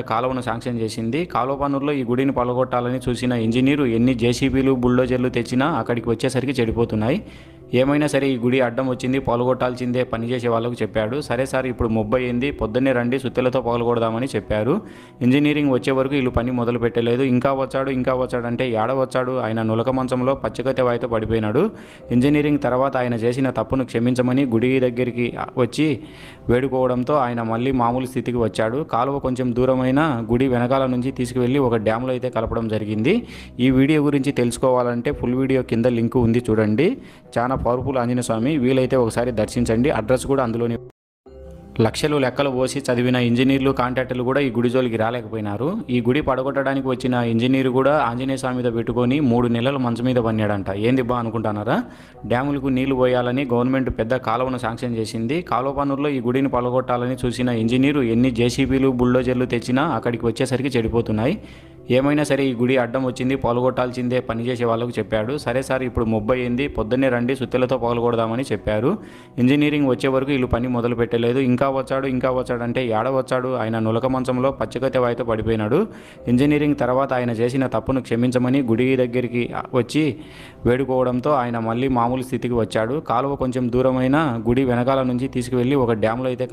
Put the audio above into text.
కాలువను sanction చేసింది. కాలువ పనుల్లో ఈ గుడిని పడగొట్టాలని చూసిన ఇంజనీరు ఎన్ని జేసీబీలు, బుల్డోజర్లు తెచ్చినా అక్కడికి వచ్చేసరికి చెడిపోతున్నాయి. ఏమైనా సరే ఈ గుడి అడ్డం వచ్చింది, పగలగొట్టాల్సిందే పనిచేసే వాళ్ళకు చెప్పాడు. సరే సార్, ఇప్పుడు మొబ్బయింది, పొద్దున్నే రండి, సుత్తెలతో పగలగొడదామని చెప్పారు. ఇంజనీరింగ్ వచ్చే వరకు వీళ్ళు పని మొదలు పెట్టలేదు. ఇంకా వచ్చాడంటే ఏడ వచ్చాడు? ఆయన నులక మంచంలో పచ్చగత్తె వాయితో పడిపోయినాడు. ఇంజనీరింగ్ తర్వాత ఆయన చేసిన తప్పును క్షమించమని గుడి దగ్గరికి వచ్చి వేడుకోవడంతో ఆయన మళ్ళీ మామూలు స్థితికి వచ్చాడు. కాలువ కొంచెం దూరమైన గుడి వెనకాల నుంచి తీసుకువెళ్ళి ఒక డ్యామ్లో అయితే కలపడం జరిగింది. ఈ వీడియో గురించి తెలుసుకోవాలంటే ఫుల్ వీడియో కింద లింక్ ఉంది చూడండి. చాలా పవర్ఫుల్ ఆంజనేయ స్వామి, వీలైతే ఒకసారి దర్శించండి. అడ్రస్ కూడా అందులోనే. లక్షలు లెక్కలు పోసి చదివిన ఇంజనీర్లు, కాంట్రాక్టర్లు కూడా ఈ గుడి జోలికి రాలేకపోయినారు. ఈ గుడి పడగొట్టడానికి వచ్చిన ఇంజనీరు కూడా ఆంజనేయ స్వామి మీద పెట్టుకొని 3 నెలలు మంచం మీద పన్నాడంట. ఏంది బా అనుకుంటున్నారా? డ్యాములకు నీళ్లు పోయాలని గవర్నమెంట్ పెద్ద కాలువను శాంక్షన్ చేసింది. కాలువ పనుల్లో ఈ గుడిని పడగొట్టాలని చూసిన ఇంజనీరు ఎన్ని జేసీబీలు, బుల్డోజర్లు తెచ్చినా అక్కడికి వచ్చేసరికి చెడిపోతున్నాయి. ఏమైనా సరే ఈ గుడి అడ్డం వచ్చింది, పగలగొట్టాల్సిందే పనిచేసే వాళ్ళకు చెప్పాడు. సరే సార్, ఇప్పుడు మొబ్బయింది, పొద్దున్నే రండి, సుత్తెలతో పగలగొడదామని చెప్పారు. ఇంజనీరింగ్ వచ్చే వరకు వీళ్ళు పని మొదలు పెట్టలేదు. ఇంకా వచ్చాడంటే ఏడ వచ్చాడు? ఆయన నులక మంచంలో పచ్చగత్తె వాయితో పడిపోయినాడు. ఇంజనీరింగ్ తర్వాత ఆయన చేసిన తప్పును క్షమించమని గుడి దగ్గరికి వచ్చి వేడుకోవడంతో ఆయన మళ్ళీ మామూలు స్థితికి వచ్చాడు. కాలువ కొంచెం దూరమైన గుడి వెనకాల నుంచి తీసుకువెళ్ళి ఒక డ్యామ్లో అయితే